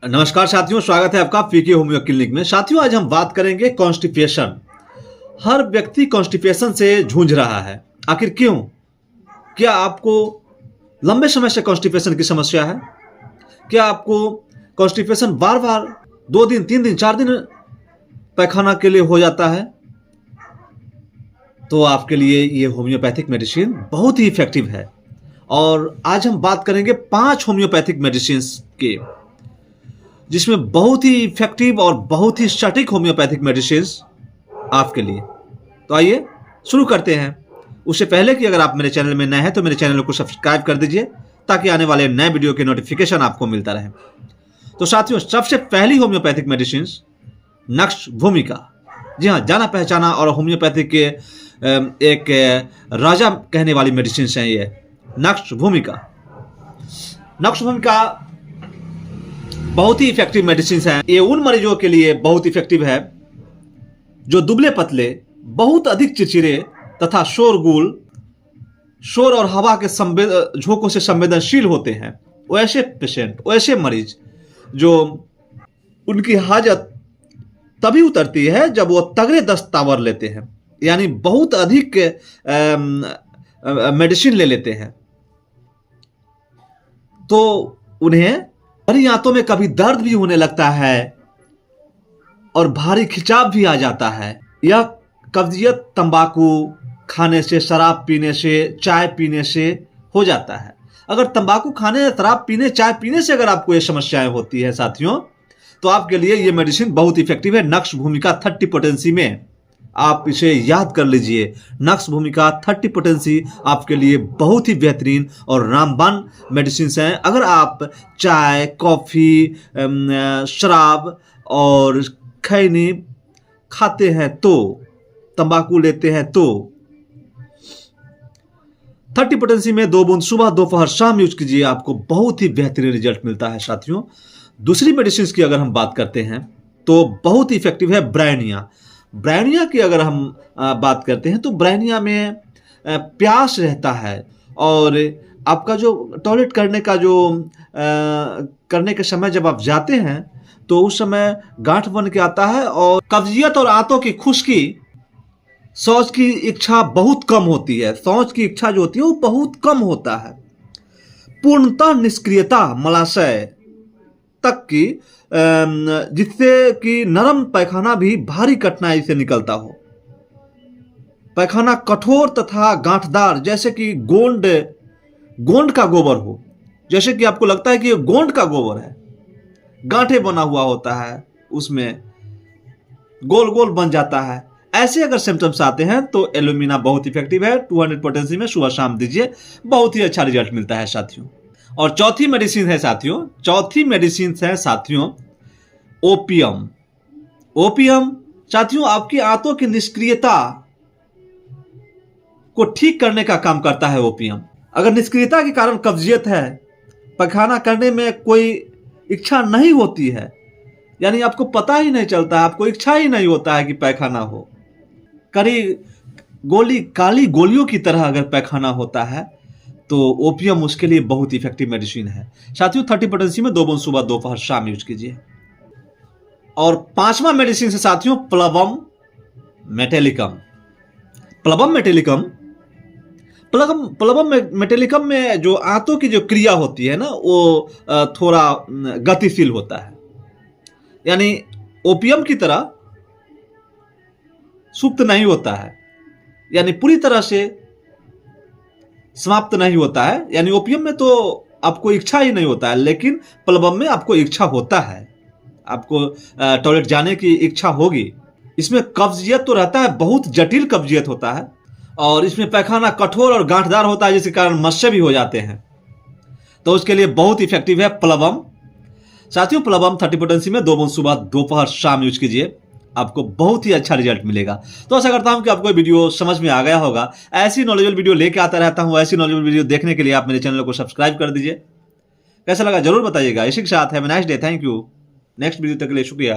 नमस्कार साथियों, स्वागत है आपका पीके होम्यो क्लिनिक में। साथियों, आज हम बात करेंगे कॉन्स्टिपेशन। हर व्यक्ति कॉन्स्टिपेशन से जूझ रहा है। आखिर क्यों? क्या आपको लंबे समय से कॉन्स्टिपेशन की समस्या है? क्या आपको कॉन्स्टिपेशन बार बार 2 दिन 3 दिन 4 दिन पैखाना के लिए हो जाता है? तो आपके लिए ये होम्योपैथिक मेडिसिन बहुत ही इफेक्टिव है। और आज हम बात करेंगे 5 होम्योपैथिक मेडिसिन के, जिसमें बहुत ही इफेक्टिव और बहुत ही सटीक होम्योपैथिक मेडिसिन आपके लिए। तो आइए शुरू करते हैं। उससे पहले कि अगर आप मेरे चैनल में नए हैं तो मेरे चैनल को सब्सक्राइब कर दीजिए, ताकि आने वाले नए वीडियो के नोटिफिकेशन आपको मिलता रहे। तो साथियों, सबसे पहली होम्योपैथिक मेडिसिन नक्श भूमिका। जी हाँ, जाना पहचाना और होम्योपैथिक के एक राजा कहने वाली मेडिसिन है ये नक्श भूमिका। नक्श भूमिका बहुत ही इफेक्टिव मेडिसिन है। ये उन मरीजों के लिए बहुत इफेक्टिव है जो दुबले पतले, बहुत अधिक चिड़चिड़े तथा शोर और हवा के झोंकों से संवेदनशील होते हैं। वैसे पेशेंट, वैसे मरीज जो उनकी हाजत तभी उतरती है जब वो तगड़े दस्तावर लेते हैं, यानी बहुत अधिक मेडिसिन ले लेते हैं। तो उन्हें भारी आंतों में कभी दर्द भी होने लगता है और भारी खिंचाव भी आ जाता है। यह कब्जियत तंबाकू खाने से, शराब पीने से, चाय पीने से हो जाता है। अगर तंबाकू खाने, शराब पीने, चाय पीने से अगर आपको ये समस्याएं होती है साथियों, तो आपके लिए ये मेडिसिन बहुत इफेक्टिव है। नक्श भूमिका 30 पोटेंसी में, आप इसे याद कर लीजिए। नक्श भूमिका 30 पोटेंसी आपके लिए बहुत ही बेहतरीन और रामबाण मेडिसिन हैं। अगर आप चाय, कॉफ़ी, शराब और खैनी खाते हैं तो, तंबाकू लेते हैं तो 30 पोटेंसी में 2 बूंद सुबह, दोपहर, शाम यूज कीजिए, आपको बहुत ही बेहतरीन रिजल्ट मिलता है साथियों। दूसरी मेडिसिन की अगर हम बात करते हैं तो बहुत ही इफेक्टिव है ब्रायनिया। ब्रायनिया की अगर हम बात करते हैं तो ब्रायनिया में प्यास रहता है और आपका जो टॉयलेट करने का जो करने के समय जब आप जाते हैं तो उस समय गांठ बन के आता है और कब्जियत और आंतों की खुश्की, शौच की इच्छा बहुत कम होती है। शौच की इच्छा जो होती है वो बहुत कम होता है। पूर्णतः निष्क्रियता, मलाशय तक की, जिससे कि नरम पैखाना भी भारी कठिनाई से निकलता हो। पैखाना कठोर तथा गांठदार, जैसे कि गोंड का गोबर हो, जैसे कि आपको लगता है कि ये गोंड का गोबर है, गांठे बना हुआ होता है, उसमें गोल गोल बन जाता है। ऐसे अगर सिम्टम्स आते हैं तो एलुमिना बहुत इफेक्टिव है। 200 पोटेंसी में सुबह शाम दीजिए, बहुत ही अच्छा रिजल्ट मिलता है साथियों। और चौथी मेडिसिन है साथियों ओपियम। ओपियम साथियों आपकी आंतों की निष्क्रियता को ठीक करने का काम करता है ओपियम। अगर निष्क्रियता के कारण कब्जियत है, पैखाना करने में कोई इच्छा नहीं होती है, यानी आपको पता ही नहीं चलता, आपको इच्छा ही नहीं होता है कि पैखाना हो, काली गोलियों की तरह अगर पैखाना होता है, तो ओपियम उसके लिए बहुत इफेक्टिव मेडिसिन है साथियों। 30 पोटेंसी में 2 बूंद सुबह, दोपहर, शाम यूज कीजिए। और 5वां मेडिसिन है साथियों प्लबम मेटेलिकम। प्लबम मेटेलिकम में जो आंतों की जो क्रिया होती है ना, वो थोड़ा गतिशील होता है, यानी ओपियम की तरह सुप्त नहीं होता है, यानी पूरी तरह से समाप्त नहीं होता है। यानी ओपियम में तो आपको इच्छा ही नहीं होता है, लेकिन प्लबम में आपको इच्छा होता है, आपको टॉयलेट जाने की इच्छा होगी। इसमें कब्जियत तो रहता है, बहुत जटिल कब्जियत होता है, और इसमें पैखाना कठोर और गांठदार होता है, जिसके कारण मस्से भी हो जाते हैं। तो उसके लिए बहुत इफेक्टिव है प्लबम साथियों। प्लबम 30 पोटेंसी में 2 बूंद सुबह, दोपहर, शाम यूज कीजिए, आपको बहुत ही अच्छा रिजल्ट मिलेगा। तो आशा करता हूं कि आपको वीडियो समझ में आ गया होगा। ऐसी नॉलेजेबल वीडियो लेके आता रहता हूं। ऐसी नॉलेजेबल वीडियो देखने के लिए आप मेरे चैनल को सब्सक्राइब कर दीजिए। कैसा लगा जरूर बताइएगा। इसी के साथ have a nice day. Thank you. Next video तक के लिए शुक्रिया।